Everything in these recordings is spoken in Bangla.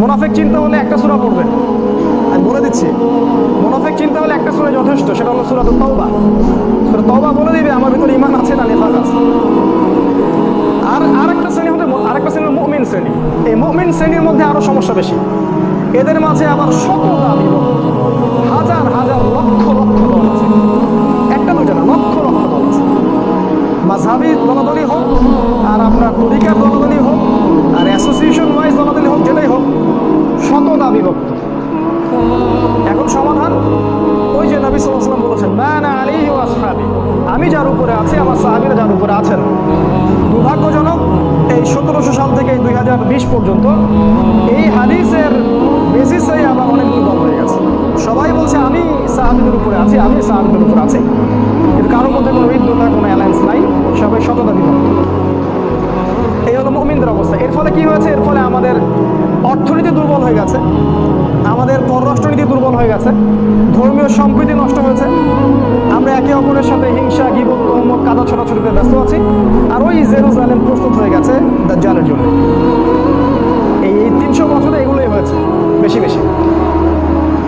মুনাফিক চিন্তা হলে একটা সূরা পড়বে, আমি বলে দিচ্ছি। মুনাফিক চিন্তা হলে একটা সূরা যথেষ্ট, সেটা হলো সূরা তাওবা। সূরা তাওবা বলে দিবে আমার ভিতরে ঈমান আছে না নিফাক আছে। আর আরেকটা শ্রেণী হলো মুমিন শ্রেণী। এই মুমিন শ্রেণীর মধ্যে আরো সমস্যা বেশি। এদের মাঝে আবার শতটা বিভক্ত, হাজার হাজার লক্ষ লক্ষ দল আছে, একটা দুইটা না, লক্ষ লক্ষ দল আছে। মাযহাবী দলাদলি হোক, আর আপনার তরিকার দলাদলি হোক, আর অ্যাসোসিয়েশন ওয়াইজ দলাদলি হোক, যেটাই হোক, শতটা বিভক্ত। এখন সমাধান ওই যে নবী সাল্লাল্লাহু আলাইহি ওয়াসাল্লাম বলেছেন, মা আনা আলাইহি ওয়া আসহাবি, আমি যার উপরে আছি আমার সাহাবীরা যার উপরে আছেন। দুর্ভাগ্যজনক, এই 1700 সাল থেকে 2020 পর্যন্ত এই হাদিসের বেসিসেই আবার অনেকগুলো দল হয়ে গেছে। সবাই বলছে আমি সাহাবীদের উপরে আছি, আমি সাহাবীদের উপরে আছি, কিন্তু কারোর মধ্যে কোনো হৃদ্যতা, কোনো অ্যালায়েন্স নাই, সবাই শততা বিভক্ত। এই হলো মুমিনদের অবস্থা। এর ফলে কি হয়েছে? এর ফলে আমাদের অর্থনীতি দুর্বল হয়ে গেছে, আমাদের পররাষ্ট্রনীতি দুর্বল হয়ে গেছে, ধর্মীয় সম্প্রীতি নষ্ট হয়েছে। আমরা একে অপরের সাথে হিংসা, গীবত, তহমত, কাদা ছড়াছড়িতে ব্যস্ত আছি। আর ওই জেরুজালেম প্রস্তুত হয়ে গেছে দাজ্জালের জন্য। এই 300 বছরে এগুলোই হয়েছে বেশি বেশি।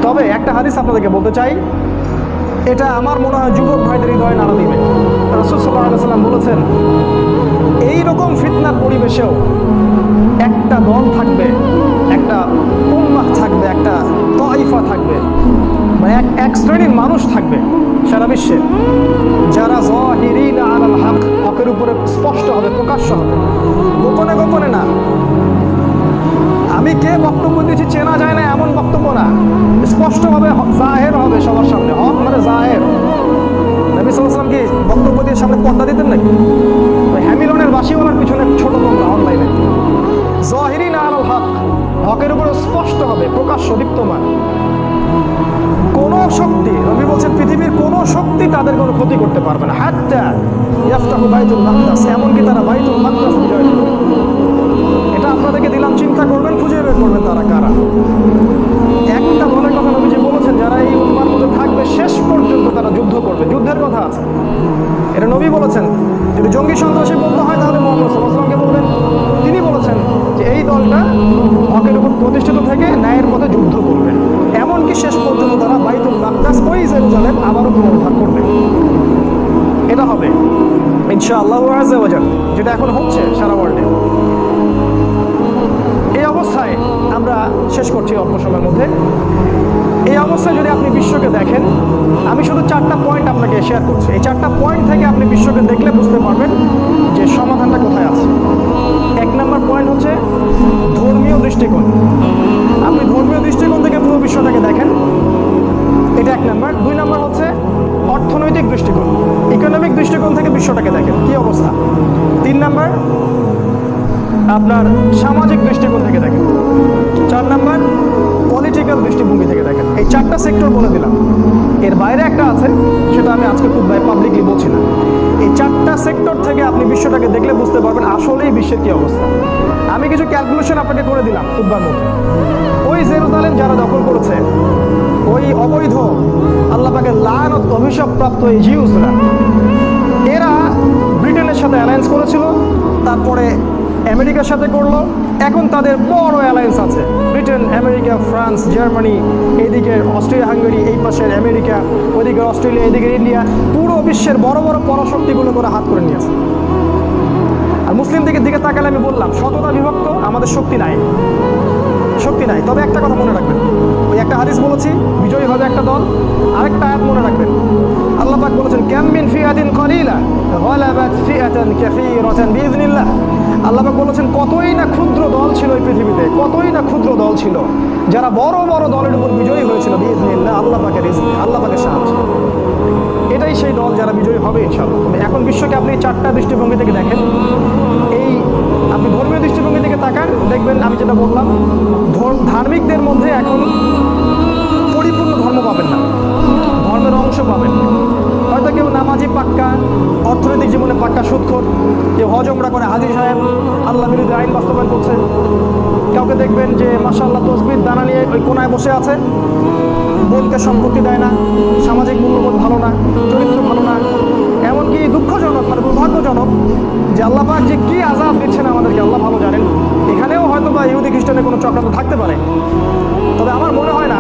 তবে একটা হাদিস আপনাদেরকে বলতে চাই, এটা আমার মনে হয় যুবক ভাইদের হৃদয়ে নাড়া দিবে। রাসূল সাল্লাল্লাহু আলাইহি ওয়াসাল্লাম বলেছেন, এইরকম ফিতনার পরিবেশেও একটা দল থাকবে, একটা উম্মাহ থাকবে, একটা তাইফা থাকবে, মানে এক শ্রেণীর মানুষ থাকবে সারা বিশ্বে, যারা যাহিরিনা আলাল হক, হকের উপরে স্পষ্ট হবে, প্রকাশ্য হবে, গোপনে গোপনে না। আমি কে বক্তব্য দিচ্ছি চেনা যায় না এমন বক্তব্য না, স্পষ্টভাবে জাহের হবে সবার সামনে। হক মানে জাহের। নবী সাল্লাল্লাহু আলাইহি ওয়াসাল্লাম কি বক্তব্য দিয়ে সামনে পর্দা দিতেন নাকি? ওই হ্যামিলনের বাসিওয়ালার পিছনে ছোট তোমরা অনলাইনে। যাহিরিনা আলাল হক, হকের উপরে স্পষ্ট হবে, প্রকাশ্য, দীপ্তমান। কোন শক্তি, নবী বলছেন পৃথিবীর কোন শক্তি তাদের কোনো ক্ষতি করতে পারবে না। হাত্তা ইয়াফতাহু বাইতুল মাকদাস, এমনকি তারা বাইতুল মাকদাস বিজয় করবে। এটা আপনাদেরকে দিলাম, চিন্তা করবেন, খুঁজে বের করবেন তারা কারা। একটা দলের কথা নবীজি বলেছেন, যারা এই উম্মার মধ্যে থাকবে শেষ পর্যন্ত তারা যুদ্ধ করবে, যুদ্ধের কথা আছে, এটা নবী বলেছেন। যদি জঙ্গি সন্ত্রাসী বলতে হয় তাহলে মুহাম্মদ সাল্লাল্লাহু আলাইহি ওয়াসাল্লামকে বলবেন। তিনি বলেছেন যে এই দলটা হকের উপর প্রতিষ্ঠিত থেকে ন্যায়ের পথে যুদ্ধ করবে, এমনকি শেষ পর্যন্ত তারা বাইতুল মাকদাস, ওই জেরুজালেম আবারও পুনরুদ্ধার করবে। এটা হবে ইনশাআল্লাহু আযজা ওয়া জাল, যেটা এখন হচ্ছে সারা ওয়ার্ল্ডে। এই অবস্থায় আমরা শেষ করছি অল্প সময়ের মধ্যে। এই অবস্থায় যদি আপনি বিশ্বকে দেখেন, আমি শুধু 4টা পয়েন্ট আপনাকে শেয়ার করছি। এই 4টা পয়েন্ট থেকে আপনি বিশ্বকে দেখলে বুঝতে পারবেন যে সমাধানটা কোথায় আছে। 1 নম্বর পয়েন্ট হচ্ছে ধর্মীয় দৃষ্টিকোণ। আপনি ধর্মীয় দৃষ্টিকোণ থেকে পুরো বিশ্বটাকে দেখেন, এটা 1 নম্বর। 2 নম্বর হচ্ছে অর্থনৈতিক দৃষ্টিকোণ, ইকোনমিক দৃষ্টিকোণ থেকে বিশ্বটাকে দেখেন কি অবস্থা। 3 নম্বর আপনার সামাজিক দৃষ্টিকোণ থেকে দেখেন। 4 নম্বর পলিটিক্যাল দৃষ্টিভঙ্গি থেকে দেখেন। এই 4টা সেক্টর বলে দিলাম, এর বাইরে একটা আছে, সেটা আমি আজকে খুব পাবলিকলি বলছি না। এই 4টা সেক্টর থেকে আপনি বিশ্বটাকে দেখলে বুঝতে পারবেন আসলেই বিশ্বের কি অবস্থা। আমি কিছু ক্যালকুলেশন আপনাকে করে দিলাম খুববার মধ্যে। ওই জেরুজালেম যারা দখল করেছে, ওই অবৈধ আল্লাহ পাকের লানত অভিশাপপ্রাপ্ত এই জিউসরা, এরা ব্রিটেনের সাথে অ্যালায়েন্স করেছিল, তারপরে আমেরিকার সাথে করলো। এখন তাদের বড় অ্যালায়েন্স আছে, ব্রিটেন, আমেরিকা, ফ্রান্স, জার্মানি, এইদিকে অস্ট্রিয়া, হাঙ্গেরি, এই পাশের আমেরিকা, ওইদিকে অস্ট্রেলিয়া, এইদিকে ইন্ডিয়া, পুরো বিশ্বের বড় বড় পরাশক্তিগুলো করে হাত করে নিয়েছে। আর মুসলিম দিকে তাকালে আমি বললাম শততা বিভক্ত, আমাদের শক্তি নাই, শক্তি নাই। তবে একটা কথা মনে রাখবেন, ওই একটা হাদিস বলেছি বিজয়ী হবে একটা দল, আরেকটা আয়াত মনে রাখবেন। আল্লাহ পাক বলেছেন, কাম মিন ফিআতিন কালিলা গালাবাত ফিআতান কাসীরাতান বিইذنিল্লাহ। আল্লাহ পাক বলেছেন কতই না ক্ষুদ্র দল ছিল এই পৃথিবীতে, কতই না ক্ষুদ্র দল ছিল যারা বড় বড় দলের উপর বিজয়ী হয়েছিল বিইذনিল্লাহ, আল্লাহ পাকের রিজক, আল্লাহ পাকের সাহায্য। এটাই সেই দল যারা বিজয়ী হবে ইনশাআল্লাহ। এখন বিশ্বকে আপনি 4টা দৃষ্টিভঙ্গি থেকে দেখেন। এই আপনি ধর্মীয় দৃষ্টিভঙ্গি থেকে তাকান, দেখবেন আমি যেটা বললাম, ধার্মিকদের মধ্যে এখন পরিপূর্ণ ধর্ম পাবেন না, ধর্মের অংশ পাবেন। হয়তো কেউ নামাজি পাক্কা, অর্থনৈতিক জীবনে পাক্কা সুদখোর, কেউ হজ উমরা করে হাজী সাহেব, আল্লাহ বিরোধী আইন বাস্তবায়ন করছে। কাউকে দেখবেন যে মাশাআল্লাহ তসবিহ দানা নিয়ে ওই কোনায় বসে আছে, বোনকে সম্পত্তি দেয় না, সামাজিক মূল্যবোধ ভালো না, চরিত্র ভালো না। এমনকি দুঃখজনক, মানে দুর্ভাগ্যজনক যে আল্লাহ পাক যে কী আযাব দিচ্ছেন আমাদেরকে আল্লাহ ভালো জানেন। এখানেও হয়তো বা ইহুদি খ্রিস্টানের কোনো চক্রান্ত থাকতে পারে, তবে আমার মনে হয় না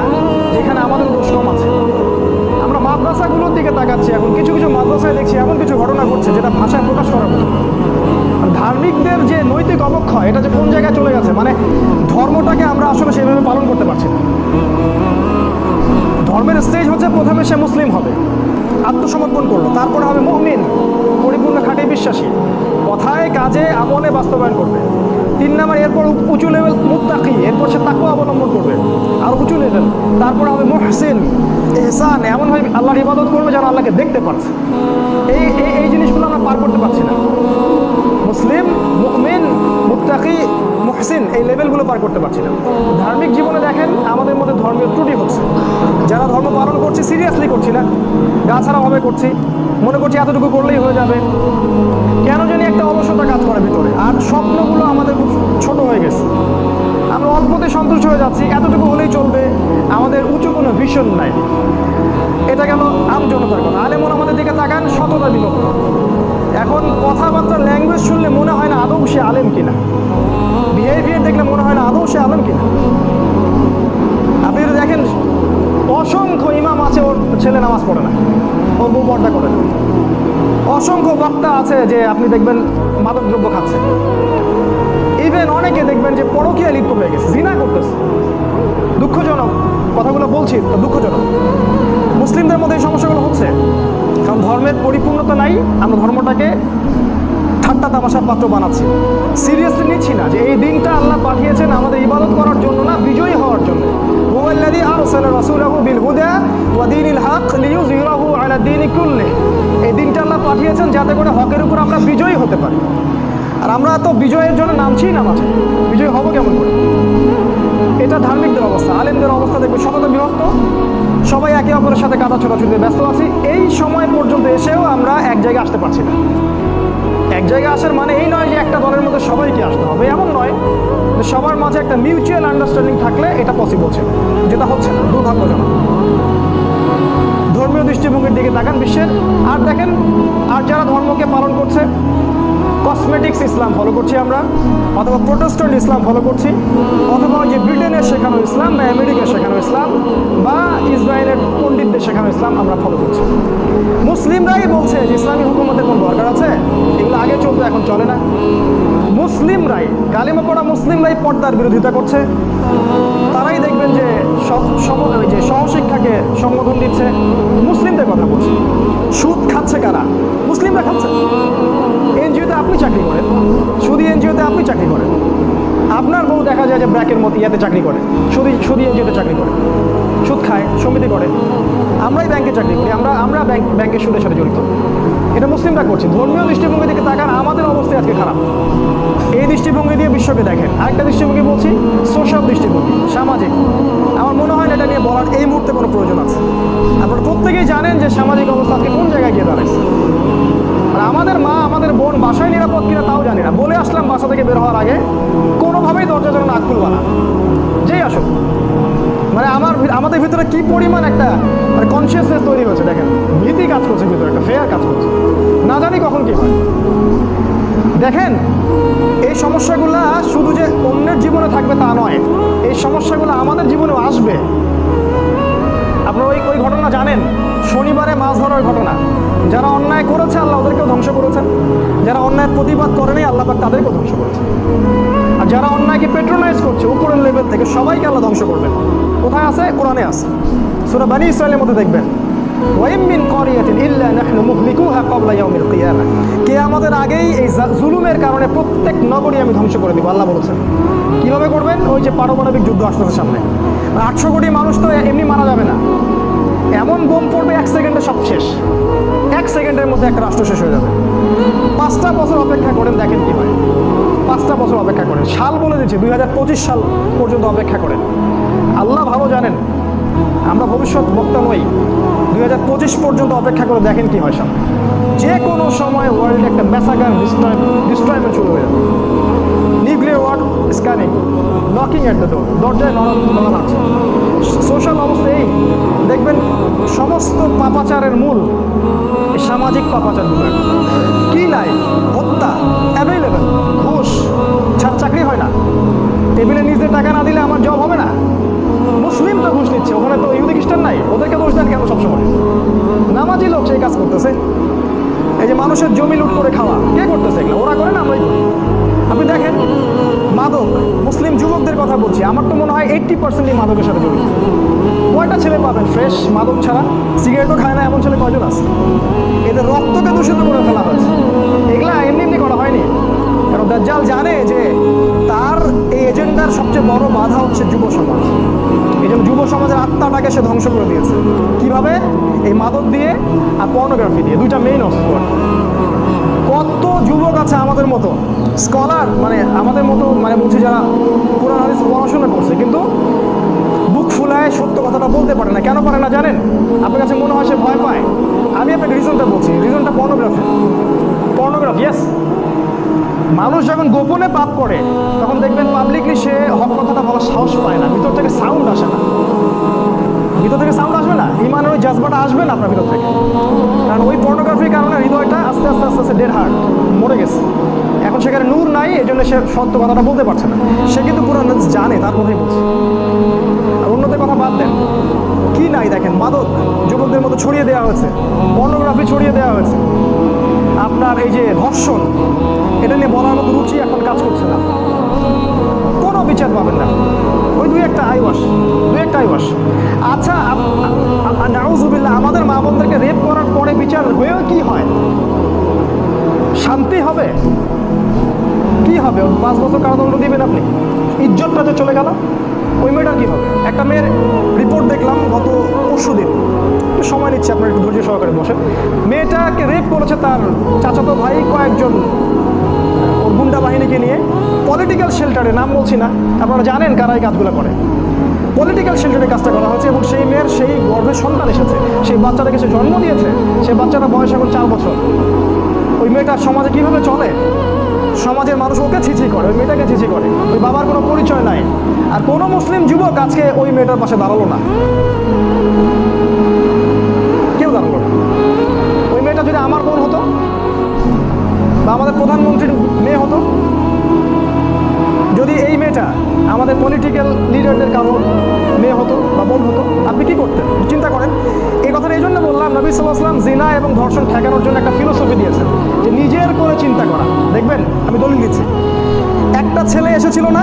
যেখানে আমাদের দোষ কম আছে। আমরা মাদ্রাসাগুলোর দিকে তাকাচ্ছি, এখন কিছু কিছু মাদ্রাসায় দেখছি এমন কিছু ঘটনা ঘটছে যেটা ভাষায় প্রকাশ করার মতো। ধার্মিকদের যে নৈতিক অবক্ষয়, এটা যে কোন জায়গায় চলে গেছে, মানে ধর্মটাকে আমরা আসলে সেইভাবে পালন করতে পারছি না। ধর্মের স্টেজ হচ্ছে প্রথমে সে মুসলিম হবে, আত্মসমর্পণ করলো, তারপরে হবে মুমিন, পরিপূর্ণ খাঁটি বিশ্বাসী, কথায় কাজে আমলে বাস্তবায়ন করবে। 3 নাম্বার, এরপর উঁচু লেভেল মুত্তাকি, এরপর সে তাকওয়া অবলম্বন করবে, আর উঁচু লেভেল। তারপর হবে মুহসিন, ইহসান, এমনভাবে আল্লাহর ইবাদত করবে যেন আল্লাহকে দেখতে পাচ্ছে। এই এই জিনিসগুলো আমরা পার করতে পারছি না। মুসলিম, মুমিন, মুত্তাকি, মুহসিন, এই লেভেলগুলো পার করতে পারছি না। ধার্মিক জীবনে দেখেন আমাদের মধ্যে ধর্মীয় ত্রুটি হচ্ছে। যারা ধর্ম পালন করছি সিরিয়াসলি করছি না, গা ছাড়াভাবে করছি, মনে করছি এতটুকু করলেই হয়ে যাবে। কেন জানি একটা অলসতা কাজ করে ভিতরে, আর স্বপ্নগুলো আমাদের খুব ছোট হয়ে গেছে। আমরা অল্পতে সন্তুষ্ট হয়ে যাচ্ছি, এতটুকু হলেই চলবে, আমাদের উঁচু কোনো ভিশন নাই। এটা গেল আম জনতার কথা। আলেমন আমাদের দিকে তাকান, শততা বিভক্ত। এখন কথাবার্তা, ল্যাঙ্গুয়েজ শুনলে মনে হয় না আদৌ সে আলেম কিনা, বিহেভিয়ার দেখলে মনে হয় না আদৌ সে আলেম কিনা। আপনি যদি দেখেন অসংখ্য ইমাম আছে ওর ছেলে নামাজ পড়ে না, ও বউ পর্দা করে না। অসংখ্য বক্তা আছে যে আপনি দেখবেন মাদকদ্রব্য খাচ্ছে। ইভেন অনেকে দেখবেন যে পরকীয়া লিপ্ত হয়ে গেছে, জিনা করতেছে। দুঃখজনক কথাগুলো বলছি, তো দুঃখজনক। মুসলিমদের মধ্যে এই সমস্যাগুলো হচ্ছে কারণ ধর্মের পরিপূর্ণতা নাই। আমরা ধর্মটাকে ঠাট্টা তামাশার পাত্র বানাচ্ছি, সিরিয়াসলি নিচ্ছি না যে এই দিনটা আল্লাহ পাঠিয়েছেন আমাদের ইবাদত করার জন্য না, বিজয়ী হওয়ার জন্য। হুয়াল্লাযী আরসালা রাসূলাহু বিল হুদা ওয়া দীনিল হক লিইয়ুযহিরাহু আলা দীনি কুল্লিহি। এই দিনটা আল্লাহ পাঠিয়েছেন যাতে করে হকের উপর আমরা বিজয়ী হতে পারি। আর আমরা তো বিজয়ের জন্য নামছি না মাঠে, বিজয়ী হব কেমন করে? এটা ধার্মিকদের অবস্থা। আলেমদের অবস্থা দেখবে শততা বিভক্ত, সবাই একে অপরের সাথে কাদা ছোটাছুটিতে ব্যস্ত আছি। এই সময় পর্যন্ত এসেও আমরা এক জায়গায় আসতে পারছি না। এক জায়গায় আসার মানে এই নয় যে একটা দলের মধ্যে সবাইকে আসতে হবে, এমন নয়। সবার মাঝে একটা মিউচুয়াল আন্ডারস্ট্যান্ডিং থাকলে এটা পসিবল ছিল, যেটা হচ্ছে না, দুর্ভাগ্যজনক। ধর্মীয় দৃষ্টিভঙ্গির দিকে তাকান বিশ্বের, আর দেখেন আর যারা ধর্মকে পালন করছে, কসমেটিক্স ইসলাম ফলো করছি আমরা, অথবা প্রোটেস্ট্যান্ট ইসলাম ফলো করছি, অথবা যে ব্রিটেনের শেখানো ইসলাম বা আমেরিকার শেখানো ইসলাম বা ইসরায়েলের পণ্ডিতদের শেখানো ইসলাম আমরা ফলো করছি। মুসলিমরাই বলছে যে ইসলামী হুকুমতের কোনো দরকার আছে, এগুলো আগে চলতো এখন চলে না। মুসলিমরাই, কালিমা পড়া মুসলিমরাই পর্দার বিরোধিতা করছে। তারাই দেখবেন যে যে সহশিক্ষাকে সম্বোধন দিচ্ছে, মুসলিমদের কথা বলছে। সুদ খাচ্ছে কারা? মুসলিমরা খাচ্ছে। এনজিওতে আপনি চাকরি করেন, সুদি এনজিওতে আপনি চাকরি করেন, আপনার বউ দেখা যায় যে ব্র্যাকের মতো ইয়াতে চাকরি করে, সুদি এনজিওতে চাকরি করে, সুদ খায়, সমিতি করে। আমরাই ব্যাংকে চাকরি করি, আমরা ব্যাংকের সুদের সাথে জড়িত। এটা মুসলিমরা করছে। ধর্মীয় দৃষ্টিভঙ্গি থেকে তাকান, আমাদের অবস্থা আজকে খারাপ। এই দৃষ্টিভঙ্গি দিয়ে বিশ্বকে দেখেন। আরেকটা দৃষ্টিভঙ্গি বলছি, সোশ্যাল দৃষ্টিভঙ্গি, সামাজিক। আমার মনে হয় না এটা নিয়ে বলার এই মুহূর্তে কোনো প্রয়োজন আছে। আপনারা প্রত্যেকেই জানেন যে সামাজিক অবস্থা আজকে কোন জায়গায় গিয়ে দাঁড়াইছে। আর আমাদের মা, আমাদের বোন বাসায় নিরাপদ কিনা তাও জানি না। বলে আসলাম বাসা থেকে বের হওয়ার আগে, কোনোভাবেই দরজা যেন না খুলবা না, যেই আসুক। মানে আমাদের ভিতরে কি পরিমাণ একটা মানে কনসিয়াসনেস তৈরি হয়েছে দেখেন, ভীতি কাজ করছে ভিতরে, একটা ফেয়ার কাজ করছে, না জানি কখন কি হয়। দেখেন এই সমস্যাগুলা শুধু যে অন্যের জীবনে থাকবে তা নয়, এই সমস্যাগুলো আমাদের জীবনেও আসবে। আপনারা ওই ঘটনা জানেন, শনিবারে মাছ ধরার ঘটনা। যারা অন্যায় করেছে আল্লাহ ওদেরকেও ধ্বংস করেছেন, যারা অন্যায়ের প্রতিবাদ করেনি আল্লাহ পাক তাদেরকেও ধ্বংস করেছে। আর যারা অন্যায়কে পেট্রোনাইজ করছে উপরের লেভেল থেকে, সবাইকে আল্লাহ ধ্বংস করবেন। কোথায় আছে? কোরআনে আছে, সূরা বনী ইসরাঈলের মধ্যে দেখবেন, ওয়াইম মিন ক্বরিয়াতিন ইল্লা নাহনু মুহলিকুহা ক্বাবলা ইয়াউমিল কিয়ামা। কিয়ামতের আগেই এই জুলুমের কারণে প্রত্যেক নগরী আমি ধ্বংস করে দিব, আল্লাহ বলেছেন। কিভাবে করবেন? ওই যে পারমাণবিক যুদ্ধ আসতেছে সামনে, 800 কোটি মানুষ তো এমনি মারা যাবে না, এমন বোম পড়বে 1 সেকেন্ডে সব শেষ। 1 সেকেন্ডের মধ্যে একটা রাষ্ট্র শেষ হয়ে যাবে। 5টা বছর অপেক্ষা করেন, দেখেন কি হয়। 5টা বছর অপেক্ষা করেন, সাল বলে দিচ্ছি 2025 সাল পর্যন্ত অপেক্ষা করেন। আল্লাহ ভালো জানেন, আমরা ভবিষ্যৎ বক্তা নই। 2025 পর্যন্ত অপেক্ষা করে দেখেন কি হয় সামনে। যে কোনো সময় ওয়ার্ল্ডে একটা ম্যাসাকার ডিস্ট্রয়মেন্ট শুরু হয়ে যাবে। Nuclear war scanning, knocking at the door, দরজায় নড়া আছে। সোশ্যাল অবস্থা এই দেখবেন, সমস্ত পাপাচারের মূল সামাজিক পাপাচারগুলো। কি নাই? হত্যা অ্যাভেলেবেল, ঘুষ ছাড়া চাকরি হয় না। টেবিলে নিজে টাকা না দিলে আমার জব হবে না। মুসলিম তো ঘুষ নিচ্ছে, ওখানে তো ইহুদি খ্রিস্টান নাই, ওদেরকে দোষ দেন কেন সবসময়? নামাজি লোক সেই কাজ করতেছে। এই যে মানুষের জমি লুট করে খাওয়া, কে করতেছে এগুলো? ওরা করে না, আমরাই করি। আপনি দেখেন মাদক, মুসলিম যুবকদের কথা বলছি, আমার তো মনে হয় 80%ই মাদকের সাথে জড়িত। কয়টা ছেলে পাবেন ফ্রেশ মাদক ছাড়া, সিগারেটও খায় না এমন ছেলে কয়জন আছে? এদের রক্তকে দূষিত করে ফেলা হয়েছে। এগুলা এমনি এমনি করা হয়নি, কারণ দাজ্জাল জানে যে তার এই এজেন্ডার সবচেয়ে বড় বাধা হচ্ছে যুব সমাজ। এই জন্য যুব সমাজের আত্মাটাকে সে ধ্বংস করে দিয়েছে। কিভাবে? এই মাদক দিয়ে আর পর্নোগ্রাফি দিয়ে, দুইটা মেইন অস্ত্র। কত যুবক আছে আমাদের মতো স্কলার, মানে আমাদের মতো, মানে বলছি যারা কোরআন হাদিস পড়াশোনা করছে, কিন্তু বুক ফুলায় সত্য কথাটা বলতে পারে না। কেন পারে না জানেন? আপনার কাছে মনে হয় সে ভয় পায়। আমি আপনাকে রিজনটা বলছি, রিজনটা পর্নোগ্রাফি। Pornography, yes. মানুষ যখন গোপনে পাপ করে তখন দেখবেন পাবলিকলি সে হক কথাটা বলার সাহস পায় না, ভিতর থেকে সাউন্ড আসে না। ভিতর থেকে সাউন্ড আসবে না, ইমানের ওই জাজবাটা আসবে না আপনার ভিতর থেকে, কারণ ওই পর্নোগ্রাফির কারণে হৃদয়টা আস্তে আস্তে আস্তে আস্তে ডেড হার্ট, মরে গেছে। এখন সেখানে নূর নাই, এই জন্য সে সত্য কথাটা বলতে পারছে না। সে কিন্তু পুরো জানে, তার কথাই বলছে। আর অন্যদের কথা বাদ দেন, কি নাই দেখেন, মাদক যুবকদের মতো ছড়িয়ে দেওয়া হয়েছে, পর্নোগ্রাফি ছড়িয়ে দেওয়া হয়েছে, আপনার এই যে ধর্ষণ, এটা নিয়ে বলার মতো রুচি এখন কাজ করছে না, কোনো বিচার পাবেন না। ওই দুই একটা আইওয়াস। আচ্ছা, নাউজুবিল্লাহ, আমাদের মা বোনদেরকে রেপ করার পরে বিচার হয়েও কি হয়? শান্তি হবে? কি হবে? 5 বছর কারাদণ্ড দিবেন আপনি, ইজ্জতটা যে চলে গেল। ওই মেয়েটার কী হবে? একটা মেয়ের রিপোর্ট দেখলাম গত পরশুদিন, একটু সময় নিচ্ছে আপনার, একটু ধৈর্য সহকারে বসে। মেয়েটাকে রেপ করেছে তার চাচাতো ভাই, কয়েকজন ওর গুন্ডা বাহিনীকে নিয়ে পলিটিক্যাল শেল্টারে, নাম বলছি না, আপনারা জানেন কারা এই কাজগুলো করে। পলিটিক্যাল শেল্টারে কাজটা করা হয়েছে এবং সেই মেয়ের সেই গর্ভের সন্তান এসেছে, সেই বাচ্চাটাকে সে জন্ম দিয়েছে, সেই বাচ্চাটা বয়স এখন 4 বছর। ওই মেয়েটার সমাজে কীভাবে চলে? সমাজের মানুষ ওকে ছিছি করে, ওই মেয়েটাকে ছিছি করে, ওই বাবার কোনো পরিচয় নাই। আর কোনো মুসলিম যুবক আজকে ওই মেয়েটার পাশে দাঁড়ালো না, কেউ দাঁড়ালো না। ওই মেয়েটা যদি আমার বোন হতো বা আমাদের প্রধানমন্ত্রীর মেয়ে হতো, যদি এই মেয়েটা আমাদের পলিটিক্যাল লিডারদের কারো মেয়ে হতো বা বোন হতো, আপনি কি করতেন? চিন্তা করেন। এই কথাটা এই জন্য বললাম, নবী সাল্লাল্লাহু আলাইহি ওয়াসাল্লাম জিনা এবং ধর্ষণ ঠেকানোর জন্য একটা ফিলোসফি দিয়েছেন, যে নিজের করে চিন্তা করা। দেখবেন, আমি দলিল দিচ্ছি, একটা ছেলে এসেছিল না,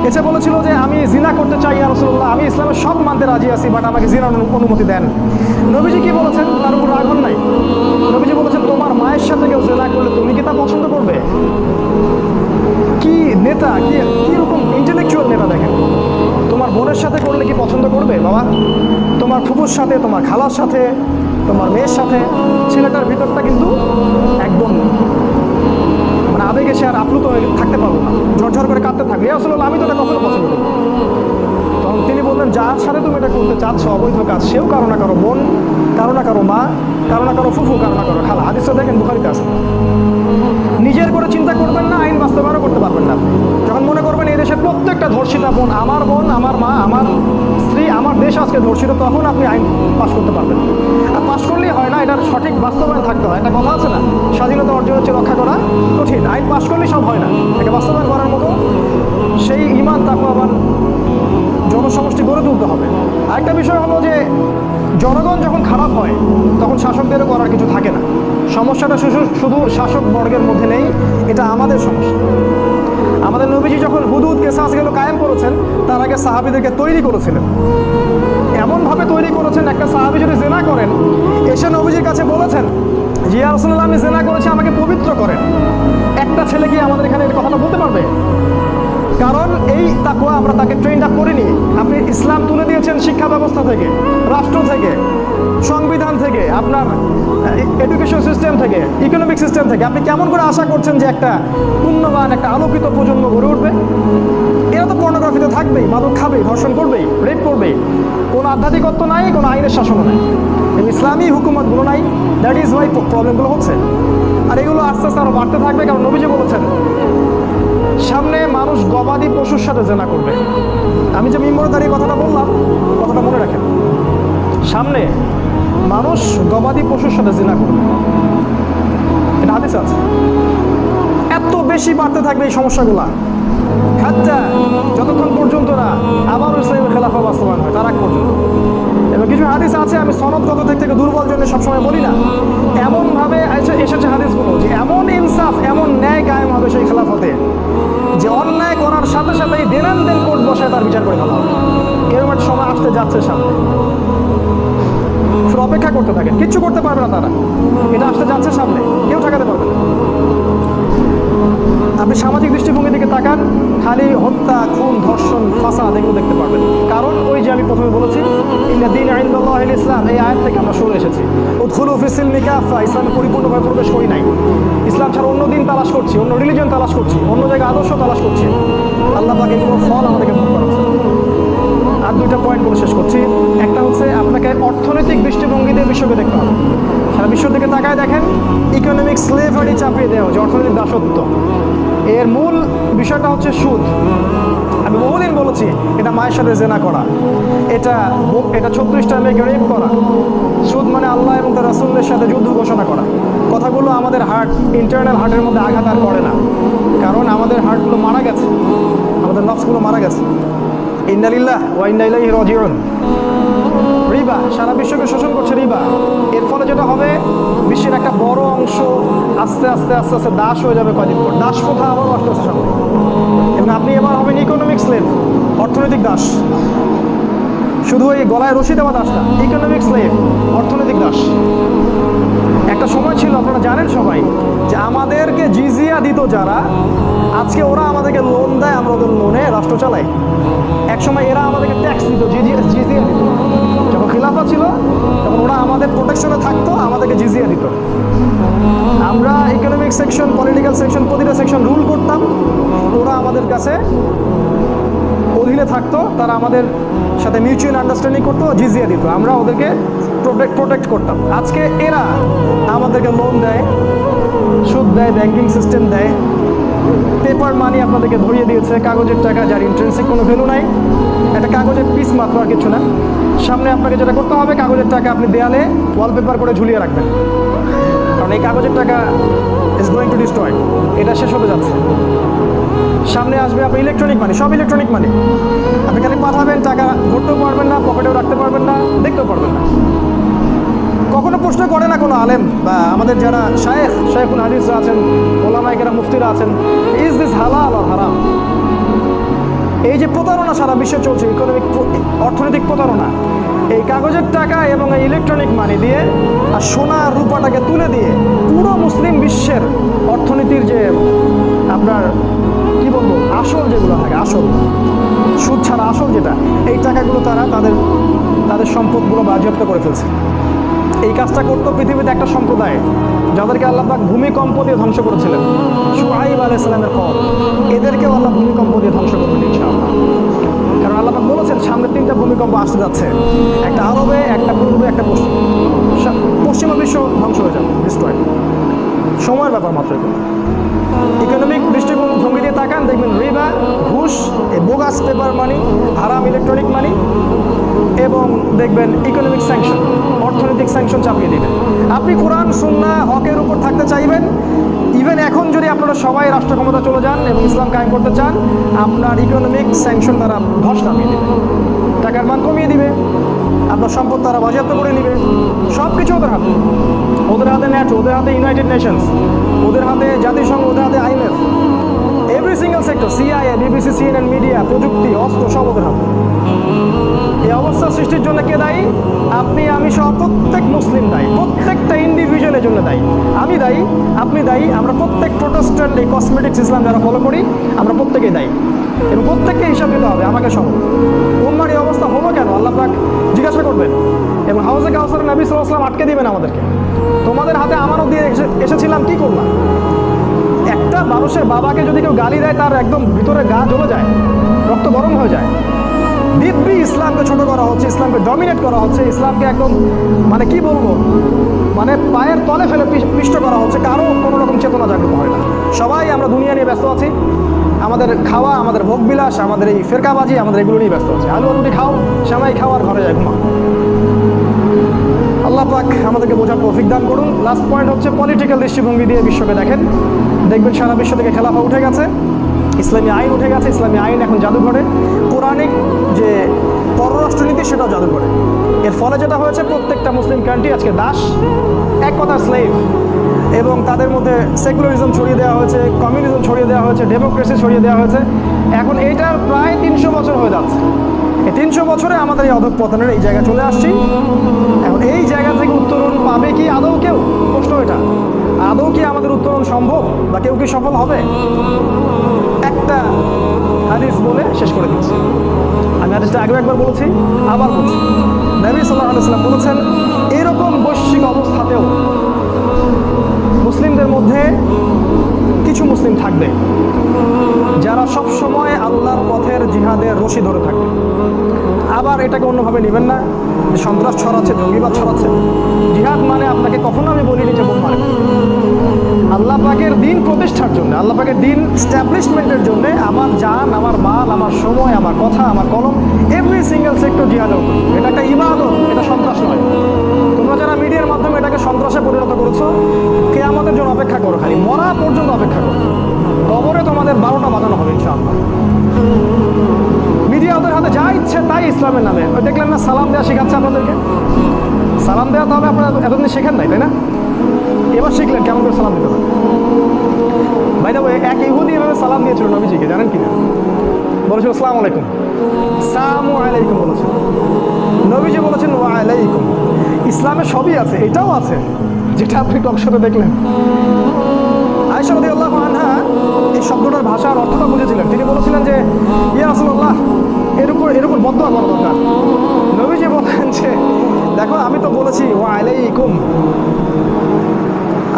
এসে বলেছিল যে আমি জিনা করতে চাই ইয়া রাসূলুল্লাহ, আমি ইসলামের সব মানতে রাজি আছি, বাট আমাকে জিনার অনুমতি দেন। নবীজি কি বলেছেন? তার উপর রাগ হন নাই। নবীজি বলেছেন, তোমার মায়ের সাথে কেউ জিনা করলে তুমি কি তা পছন্দ করবে? কি নেতা, কি রকম ইন্টেলেকচুয়াল নেতা দেখেন। তোমার বোনের সাথে করলে কি পছন্দ করবে বাবা? তোমার ফুফুর সাথে, তোমার খালার সাথে, তোমার মেয়ের সাথে। ছেলেটার ভিতরটা কিন্তু একদম মানে আবেগে সে আর আপ্লুত হয়ে থাকতে পারবো না, ঝরঝর করে কাঁদতে থাকবে, আসলে আমি তো এটা কখনো পছন্দ করবো। তখন তিনি বললেন, যার সাথে তুমি এটা করতে চাচ্ছ অবৈধ কাজ, সেও কারো না কারো বোন, কারো না কারো মা, কারো না কারো ফুফু, কারো না কারো খালা। হাদিসটা দেখেন, বুখারীতে আছে। নিজের করে চিন্তা করবেন না, আইন বাস্তবায়নও করতে পারবেন না। যখন মনে করবেন এই দেশের প্রত্যেকটা ধর্ষিতা বোন আমার মা, আমার স্ত্রী, আমার দেশ আজকে ধর্ষিত, তখন আপনি আইন পাশ করতে পারবেন। আর পাশ করলেই হয় না, এটার সঠিক বাস্তবায়ন থাকতে হয়। একটা কথা আছে না, স্বাধীনতা অর্জন হচ্ছে রক্ষা করা কঠিন। আইন পাশ করলেই সব হয় না, এটাকে বাস্তবায়ন করার মতো সেই ঈমান তাকওয়াবান জনসমষ্টি গড়ে তুলতে হবে। আরেকটা বিষয় হলো যে জনগণ যখন খারাপ হয় তখন শাসকদেরও করার কিছু থাকে না। সমস্যাটা শুধু শাসক বর্গের মধ্যে নেই, এটা আমাদের সমস্যা। আমাদের নবীজি যখন হুদুদ কিসাসগুলো কায়েম করেছেন, তার আগে সাহাবীদেরকে তৈরি করেছিলেন, এমনভাবে তৈরি করেছেন, একটা সাহাবী যদি জিনা করেন, এসে নবীজির কাছে বলেছেন, ইয়া রাসূলুল্লাহ, আমি জিনা করেছি, আমাকে পবিত্র করেন। একটা ছেলে কি আমাদের এখানে এই কথাটা বলতে পারবে? কারণ এই তাকওয়া আমরা তাকে ট্রেন্ড আপ করিনি। আপনি ইসলাম তুলে দিয়েছেন শিক্ষা ব্যবস্থা থেকে, রাষ্ট্র থেকে, সংবিধান থেকে, আপনার এডুকেশন সিস্টেম থেকে, ইকোনমিক সিস্টেম থেকে। আপনি কেমন করে আশা করছেন যে একটা পুণ্যবান, একটা আলোকিত প্রজন্ম গড়ে উঠবে? এরা তো পর্নোগ্রাফিতে থাকবেই, মাদক খাবেই, ধর্ষণ করবেই, রেপ করবেই। কোনো আধ্যাত্মিকত্ব নাই, কোনো আইনের শাসনও নাই, ইসলামী হুকুমতগুলো নাই। দ্যাট ইজ ওয়াই প্রবলেমগুলো হচ্ছে। আর এগুলো আস্তে আস্তে আরও বাড়তে থাকবে, কারণ নবীজি বলেছেন সামনে মানুষ গবাদি পশুর সাথে জেনা করবে। আমি যে মিম্বরে দাঁড়িয়ে কথাটা বললাম, কথাটা মনে রাখেন, সামনে মানুষ গবাদি পশুর সাথে জেনা করবে, এটা হাদিসে আছে। এত বেশি বাড়তে থাকবে এই সমস্যাগুলা, হাত্তা, যতক্ষণ পর্যন্ত না আবার ইসলামের খেলাফা বাস্তবায়ন হয়, তার আগ পর্যন্ত। এবং কিছু হাদিস আছে, আমি সনদগত দিক থেকে দুর্বল জন্য সবসময় বলি না, এমনভাবে এসেছে হাদিসগুলো যে এমন ইনসাফ, এমন ন্যায় কায়েম হবে সেই খেলাফতে যে অন্যায় করার সাথে সাথেই দেনান দেন কোর্ট বসায় তার বিচার করে ফেলা হবে। এরকম একটা সময় আসতে যাচ্ছে সামনে, শুধু অপেক্ষা করতে থাকেন, কিচ্ছু করতে পারবে না তারা। এটা আসতে যাচ্ছে সামনে, কেউ ঠেকাতে পারবে না। আপনি সামাজিক দৃষ্টিভঙ্গি দিকে তাকান, খালি হত্যা, খুন, ধর্ষণ, ফাসাদ এগুলো দেখতে পারবেন। কারণ ওই যে আমি প্রথমে বলেছি, ইন্না দীন ইনদাল্লাহিল ইসলাম, এই আয়াত থেকে আমরা শুনে এসেছি। উদখুলু ফিস সিলমি কাফা, ইসলামে পরিপূর্ণভাবে প্রবেশ করি নাই। ইসলাম ছাড়া অন্য দিন তালাশ করছি, অন্য রিলিজন তালাশ করছি, অন্য জায়গায় আদর্শ তালাশ করছি। আল্লাহ পাক এগুলোর ফল আমাদেরকে ভোগ করাচ্ছে। আর দুইটা পয়েন্ট বলে শেষ করছি। একটা হচ্ছে আপনাকে অর্থনৈতিক দৃষ্টিভঙ্গি দিয়ে বিশ্বকে দেখতে হবে। সারা বিশ্ব থেকে তাকায় দেখেন, ইকোনমিক স্লেভারি চাপিয়ে দেওয়া হচ্ছে, অর্থনৈতিক দাসত্ব। এর মূল বিষয়টা হচ্ছে সুদ। আমি বহুদিন বলেছি, এটা মায়ের সাথে জেনা করা, এটা 36টা মেয়েকে রেপ করা। সুদ মানে আল্লাহ এবং তার রাসূলের সাথে যুদ্ধ ঘোষণা করা। কথাগুলো আমাদের হার্ট, ইন্টারনাল হার্টের মধ্যে আঘাত আর করে না, কারণ আমাদের হার্টগুলো মারা গেছে, আমাদের নফসগুলো মারা গেছে। ইন্না লিল্লাহি ওয়া ইন্না ইলাইহি রাজিউন। রিবা সারা বিশ্বকে শোষণ করছে রিবা। এর ফলে যেটা হবে, বিশ্বের একটা বড় অংশ আস্তে আস্তে আস্তে আস্তে দাস হয়ে যাবে। কয়দিন পর দাস প্রথা আবারও আসতে আসতে সামনে, এবং আপনি এবার হবেন ইকোনমিক স্লেভ, অর্থনৈতিক দাস। শুধু এই গলায় রশি দেওয়া দাস না, ইকোনমিক স্লেভ, অর্থনৈতিক দাস। একটা সময় ছিল, আপনারা জানেন সবাই, যে আমাদেরকে জিজিয়া দিত যারা, আজকে ওরা আমাদেরকে লোন দেয়, আমরা ওদের লোনে রাষ্ট্র চালাই। এক সময় এরা আমাদেরকে ট্যাক্স দিত, জিজিয়া দিত। যখন খিলাফা ছিল তখন ওরা আমাদের প্রোটেকশনে থাকতো, আমাদেরকে জিজিয়া দিত। আমরা ইকোনমিক সেকশন, পলিটিক্যাল সেকশন, প্রতিটা সেকশন রুল করতাম, ওরা আমাদের কাছে অধীনে থাকতো, তারা আমাদের সাথে মিউচুয়াল আন্ডারস্ট্যান্ডিং করতো, জিজিয়া দিত, আমরা ওদেরকে প্রোটেক্ট করতাম। আজকে এরা আমাদেরকে লোন দেয়, সুদ দেয়, ব্যাংকিং সিস্টেম দেয়, পেপার মানি আপনাদেরকে ধরিয়ে দিয়েছে, কাগজের টাকা, যার ইন্ট্রেন্সিক কোনো ভ্যালু নাই, একটা কাগজের পিস মাত্র, আর কিছু না। সামনে আপনাকে যেটা করতে হবে, কাগজের টাকা আপনি দেয়ালে ওয়ালপেপার করে ঝুলিয়ে রাখবেন, কারণ এই কাগজের টাকা ইজ গোয়িং টু ডিস্ট্রয়, এটা শেষ হতে যাচ্ছে। সামনে আসবে আপনার ইলেকট্রনিক মানি, সব ইলেকট্রনিক মানি। আপনি খালি পাঠাবেন, টাকা ধরতেও পারবেন না, পকেটেও রাখতে পারবেন না, দেখতেও পারবেন না। কখনো প্রশ্ন করে না কোনো আলেম বা আমাদের যারা শায়েখুল হাদিসরা আছেন, ওলামায়ে কেরাম, মুফতিরা আছেন, ইজ দিস হালাল আর হারাম? এই যে প্রতারণা সারা বিশ্বে চলছে, ইকোনমিক অর্থনৈতিক প্রতারণা, এই কাগজের টাকা এবং এই ইলেকট্রনিক মানি দিয়ে আর সোনা রূপাটাকে তুলে দিয়ে পুরো মুসলিম বিশ্বের অর্থনীতির যে আপনার কি বলবো, আসল যেগুলো থাকে, আসল সুদ ছাড়া আসল যেটা, এই টাকাগুলো তারা তাদের সম্পদগুলো বাজেয়াপ্ত করে ফেলছে। এই কাজটা করতো পৃথিবীতে একটা সম্প্রদায়, যাদেরকে আল্লাহ পাক ভূমিকম্প দিয়ে ধ্বংস করেছিলেন, শুআইব আলাইহিস সালামের কওম। এদেরকেও আল্লাহ ভূমিকম্প দিয়ে ধ্বংস করবেন ইনশাআল্লাহ, কারণ আল্লাহ পাক বলেছেন সামনে 3টা ভূমিকম্প আসতে যাচ্ছে, একটা আরবে, একটা পূর্বে, একটা পশ্চিমা বিশ্ব ধ্বংস হয়ে যাবে, ডিস্ট্রয়। সময়ের ব্যাপার মাত্র। ইকোনমিক দৃষ্টিভঙ্গি দিয়ে তাকান, দেখবেন রিবা, ঘুষ, এই বোগাস পেপার মানি, হারাম ইলেকট্রনিক মানি, এবং দেখবেন ইকোনমিক স্যাংশন, অর্থনৈতিক স্যাংশন চাপিয়ে দিবেন। আপনি কোরআন সুন্নাহ হকের উপর থাকতে চাইবেন, ইভেন এখন যদি আপনারা সবাই রাষ্ট্র ক্ষমতা চলে যান এবং ইসলাম কায়েম করতে চান, আপনার ইকোনমিক স্যাংশন তারা ধস নামিয়ে দেবে, টাকার মান কমিয়ে দিবে, আপনার সম্পদ তারা বাজেয়াপ্ত করে নেবে, সব কিছু ওদের হাতে। ওদের হাতে ন্যাটো, ওদের হাতে ইউনাইটেড নেশনস, ওদের হাতে জাতিসংঘ, ওদের হাতে IMF, every single sector, CIA, BBC, CNN, media, প্রযুক্তি, অস্ত্র, সব ওদের হাতে। এই অবস্থা সৃষ্টির জন্য কে দায়ী? আপনি, আমি সহ প্রত্যেক মুসলিম দায়ী, প্রত্যেকটা ইন্ডিভিজুয়ালের জন্য দায়ী। আমি দায়ী, আপনি দায়ী, আমরা প্রত্যেক প্রোটেস্ট্যান্ট এই কসমেটিক্স ইসলাম যারা ফলো করি, আমরা প্রত্যেকেই দায়ী, এবং প্রত্যেককে হিসাব দিতে হবে, আমাকে সহ। উম্মার এই অবস্থা হলো কেন, আল্লাহ পাক জিজ্ঞাসা করবেন, এবং হাউজে কাউসার নবী সাল্লাল্লাহু আলাইহি ওয়াসাল্লাম আটকে দিবেন আমাদেরকে। তোমাদের হাতে আমানত দিয়ে এসেছিলাম, কি করলাম? একটা মানুষের বাবাকে যদি কেউ গালি দেয়, তার একদম ভিতরে গা জ্বলে যায়, রক্ত গরম হয়ে যায়। দিব্যি ইসলামকে ছোট করা হচ্ছে, ইসলামকে ডমিনেট করা হচ্ছে, ইসলামকে একদম মানে কি বলবো, মানে পায়ের তলে ফেলে পিষ্ট করা হচ্ছে, কারো কোনো রকম চেতনা জাগ্রত হয় না। সবাই আমরা দুনিয়া নিয়ে ব্যস্ত আছি, আমাদের খাওয়া, আমাদের ভোগবিলাস, আমাদের এই ফেরকাবাজি, আমাদের এগুলো নিয়ে ব্যস্ত আছি। আলু রুটি খাও, সেমাই খাও, আর ঘরে যায় ঘুমা। আল্লাহ পাক আমাদেরকে বোঝার তৌফিক দান করুন। লাস্ট পয়েন্ট হচ্ছে পলিটিক্যাল দৃষ্টিভঙ্গি দিয়ে বিশ্বকে দেখেন, দেখবেন সারা বিশ্ব থেকে খেলাফা উঠে গেছে, ইসলামী আইন উঠে গেছে, ইসলামী আইন এখন জাদুঘরে, কোরআনিক যে পররাষ্ট্রনীতি সেটাও জাদুঘরে। এর ফলে যেটা হয়েছে, প্রত্যেকটা মুসলিম কান্ট্রি আজকে দাস, এক কথা স্লেভ, এবং তাদের মধ্যে সেকুলারিজম ছড়িয়ে দেওয়া হয়েছে, কমিউনিজম ছড়িয়ে দেওয়া হয়েছে, ডেমোক্রেসি ছড়িয়ে দেওয়া হয়েছে। এখন এইটার প্রায় 300 বছর হয়ে যাচ্ছে। এই 300 বছরে আমাদের এই অধঃপতনের এই জায়গায় চলে আসছি। এখন এই জায়গা থেকে উত্তরণ পাবে কি আদৌ কেউ? প্রশ্ন এটা, আদৌ কি আমাদের উত্তরণ সম্ভব, বা কেউ কি সফল হবে? একটা হাদিস বলে শেষ করে দিচ্ছি। আমি হাদিসটা আগেও একবার বলেছি, আবার বলছি। নবী সাল্লাল্লাহু আলাইহি ওয়াসাল্লাম বলেছেন, এরকম বৈশ্বিক অবস্থাতেও মুসলিমদের মধ্যে কিছু মুসলিম থাকবে যারা সব সময় আল্লাহর পথের জিহাদের রশি ধরে থাকবে। আবার এটাকে অন্যভাবে নেবেন না যে সন্ত্রাস ছড়াচ্ছে, জঙ্গিবাদ ছড়াচ্ছে। জিহাদ মানে আপনাকে কখনো আমি বলিনি যে বোম মারেন। আল্লাহ পাকের দিন প্রতিষ্ঠার জন্য, আল্লাহ পাকের দিন স্ট্যাবলিশমেন্টের জন্য আমার জান, আমার মাল, আমার সময়, আমার কথা, আমার কলম, এভরি সিঙ্গেল সেক্টর জিহাদ হতো। এটা একটা ইবাদত, এটা সন্ত্রাস নয়। তোমরা যারা মিডিয়ার মাধ্যমে এটাকে সন্ত্রাসে পরিণত করেছো, কিয়ামতের জন্য অপেক্ষা করো, খালি মরা পর্যন্ত অপেক্ষা করো। কবরে তোমাদের 12টা বাজানো হবে ইনশাআল্লাহ। মিডিয়া ওদের হাতে যা ইচ্ছে তাই ইসলামের নামে। ওই দেখলেন না সালাম দেওয়া শেখাচ্ছে আপনাদেরকে? সালাম দেওয়া তাহলে আপনারা এতদিন শেখেন নাই, তাই না? এবার শিখলেন কেমন করে সালাম দিতে হবে। ভাই দেখো, এক ইহুদি এভাবে সালাম দিয়েছিল নবীজিকে, জানেন কিনা? বলেছিল আসসালামু আলাইকুম, সালামু আলাইকুম বলেছিল। নবীজি বলেছেন ওয়া আলাইকুম। ইসলামে সবই আছে, এটাও আছে যেটা আপনি টকশোতে দেখলেন। আয়েশা রাদিয়াল্লাহু আনহা এই শব্দটার ভাষার অর্থটা বুঝেছিলেন। তিনি বলেছিলেন যে ইয়া রাসূলুল্লাহ, এর উপর বদদোয়া করা দরকার। নবীজি বলেন যে দেখো, আমি তো বলেছি ওয়া আলাইকুম।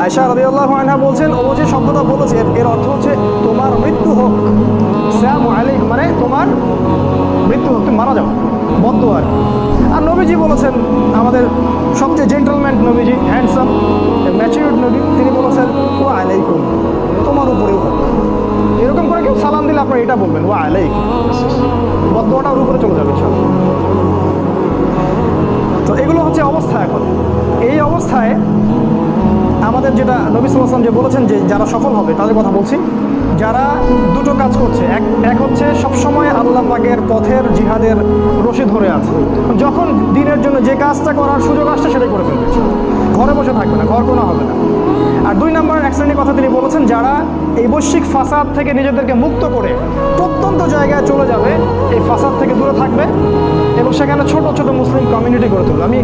আয়েশা রাদিয়াল্লাহু আনহা বলছেন, ও যে শব্দটা বলেছে এর অর্থ হচ্ছে তোমার মৃত্যু হোক। সালামু আলাইকুম মানে তোমার মৃত্যু হোক, তুমি মারা যাও, বদদোয়া। আর নবীজি বলেছেন, আমাদের সবচেয়ে জেন্টলম্যান নবীজি, হ্যান্ডসাম, ম্যাচিউরড নবী, তিনি বলেছেন ওয়া আলাইকুম, তোমার উপরেও হোক। এরকম করে কেউ সালাম দিলে আপনারা এটা বলবেন ওয়া আলাইকুম, বদদোয়াটা ওর উপরে চলে যাবে ইনশাআল্লাহ। তো এগুলো হচ্ছে অবস্থা। এখন এই অবস্থায় আমাদের যেটা নবী সাল্লাল্লাহু আলাইহি ওয়াসাল্লাম যে বলেছেন যে যারা সফল হবে তাদের কথা বলছি, যারা দুটো কাজ করছে। এক হচ্ছে সবসময় আল্লাহ পাকের পথের জিহাদের রশি ধরে আছে, যখন দিনের জন্য যে কাজটা করার সুযোগ আসছে সেটাই করে ফেলবে, ঘরে বসে থাকবে না, ঘর কোনো হবে না। আর 2 নম্বর এক শ্রেণীর কথা তিনি বলেছেন, যারা এই বৈশ্বিক ফাসাদ থেকে নিজেদেরকে মুক্ত করে প্রত্যন্ত জায়গায় চলে যাবে, এই ফাসাদ থেকে দূরে থাকবে এবং সেখানে ছোট ছোট মুসলিম কমিউনিটি গড়ে তুলবে। আমি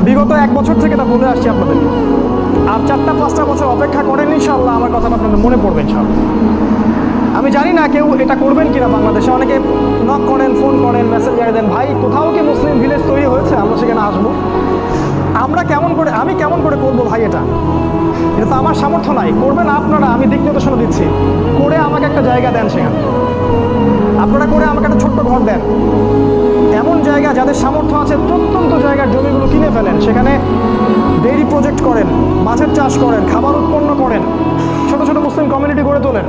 বিগত 1 বছর থেকে তা বলে আসছি আপনাদের। আর 4-5টা বছর অপেক্ষা করেন, ইনশাআল্লাহ আমার কথাটা আপনাদের মনে পড়বে ইনশাআল্লাহ। আমি জানি না কেউ এটা করবেন কিনা। বাংলাদেশে অনেকে নক করেন, ফোন করেন, মেসেজ দেন, ভাই কোথাও কি মুসলিম ভিলেজ তৈরি হয়েছে, আমরা সেখানে আসবো। আমি কেমন করে করবো ভাই? এটা তো আমার সামর্থ্য নাই। করবেন আপনারা, আমি দিক নির্দেশনা দিচ্ছি। করে আমাকে একটা জায়গা দেন, সেখানে আপনারা করে আমাকে একটা ছোট্ট ঘর দেন। এমন জায়গা যাদের সামর্থ্য আছে, প্রত্যন্ত জায়গার জমিগুলো কিনে ফেলেন, সেখানে ডেইরি প্রজেক্ট করেন, মাছের চাষ করেন, খাবার উৎপন্ন করেন, ছোট ছোট মুসলিম কমিউনিটি গড়ে তোলেন,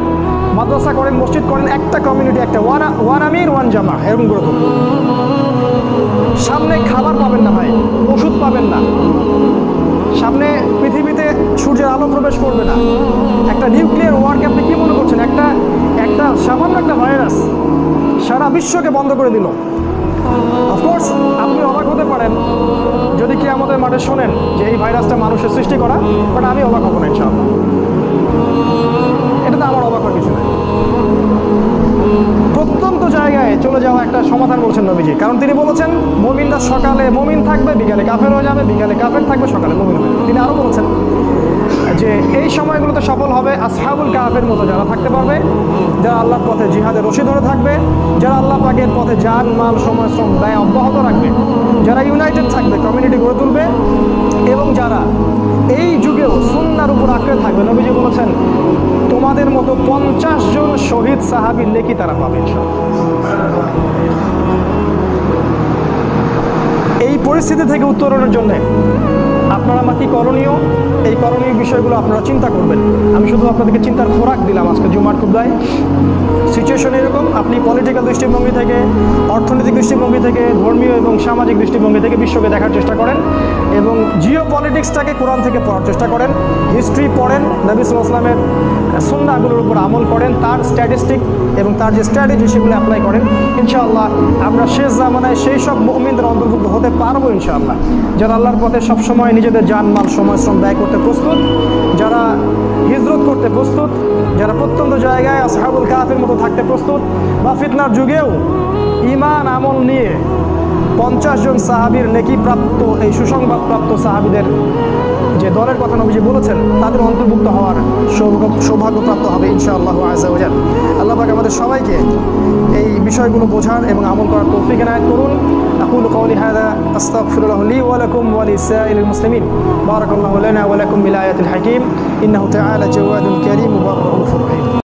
মাদ্রাসা করেন, মসজিদ করেন, একটা কমিউনিটি, একটা ওয়ান আমির ওয়ান জামা, এরকম গড়ে তোলেন। সামনে খাবার পাবেন না ভাই, ওষুধ পাবেন না, সামনে পৃথিবীতে সূর্যের আলো প্রবেশ করবে না। একটা নিউক্লিয়ার ওয়ারকে আপনি কি মনে করছেন? একটা সামান্য একটা ভাইরাস সারা বিশ্বকে বন্ধ করে দিল। অফকোর্স আপনি অবাক হতে পারেন যদি কি আমাদের মাঠে শোনেন যে এই ভাইরাসটা মানুষের সৃষ্টি করা, বাট আমি অবাক হব না ইনশাআল্লাহ। এটা তো আমার অবাক হওয়ার কিছু নাই। প্রত্যন্ত জায়গায় চলে যাওয়া একটা সমাধান বলছেন নবীজি, কারণ তিনি বলেছেন মুমিনরা সকালে মুমিন থাকবে, বিকালে কাফের হয়ে যাবে, বিকালে কাফের থাকবে, সকালে মুমিন হবে। তিনি আরও বলেছেন যে এই সময়গুলোতে সফল হবে আসহাবুল কাহফের মতো যারা থাকতে পারবে, যারা আল্লাহর পথে জিহাদের রশি ধরে থাকবে, যারা আল্লাহ পাকের পথে জান, মাল, সময়, শ্রম, ব্যয় অব্যাহত রাখবে, যারা ইউনাইটেড থাকবে, কমিউনিটি গড়ে তুলবে, এবং যারা এই যুগেও সুন্নাহর উপর আঁকড়ে থাকবে। নবীজি বলেছেন তোমাদের মতো 50 জন শহীদ সাহাবীর নেকি তারা পাবে ইনশাআল্লাহ। এই পরিস্থিতি থেকে উত্তরণের জন্য আপনারা আমার কী করণীয়, এই করণীয় বিষয়গুলো আপনারা চিন্তা করবেন। আমি শুধু আপনাদেরকে চিন্তার খোরাক দিলাম আজকে জুমার খুতবায়। সিচুয়েশন এরকম, আপনি পলিটিক্যাল দৃষ্টিভঙ্গি থেকে, অর্থনৈতিক দৃষ্টিভঙ্গি থেকে, ধর্মীয় এবং সামাজিক দৃষ্টিভঙ্গি থেকে বিশ্বকে দেখার চেষ্টা করেন এবং জিও পলিটিক্সটাকে কোরআন থেকে পড়ার চেষ্টা করেন। হিস্ট্রি পড়েন, নবী সাল্লাল্লাহু আলাইহি ওয়াসাল্লামের সুন্নাহগুলোর উপর আমল করেন, তার স্ট্যাটিস্টিক এবং তার যে স্ট্র্যাটেজি সেগুলো অ্যাপ্লাই করেন। ইনশাআল্লাহ আমরা শেষ জামানায় সেই সব মুমিনদের অন্তর্ভুক্ত হতে পারবো ইনশাআল্লাহ, যারা আল্লাহর পথে সবসময় নিজেদের জানমাল সময় শ্রম ব্যয় করতে প্রস্তুত, যারা হিজরত করতে প্রস্তুত, যারা প্রত্যন্ত জায়গায় আসহাবুল কাহফের মতো থাকতে প্রস্তুত, বা ফিতনার যুগেও ঈমান আমল নিয়ে 50 জন সাহাবীর নেকি প্রাপ্ত এই সুসংবাদ প্রাপ্ত সাহাবীদের যে দলের কথা নবীজি বলেছেন তাদের অন্তর্ভুক্ত হওয়ার সৌভাগ্যপ্রাপ্ত হবে ইনশাআল্লাহ আযজা ওয়া জাল। আল্লাহ পাক আমাদের সবাইকে এই বিষয়গুলো বোঝার এবং আমল করার তৌফিক এনায়েত করুন। আকুলু কওলি হাযা আস্তাগফিরুল্লাহ লি ওয়া লাকুম ওয়া লিসাইরিল মুসলিমিন। বারাকাল্লাহু লানা ওয়া লাকুম বিল আয়াতিল হাকীম। ইন্নাহু তাআলা জাওয়াদুন কারীম ওয়া রাউফুর রহিম।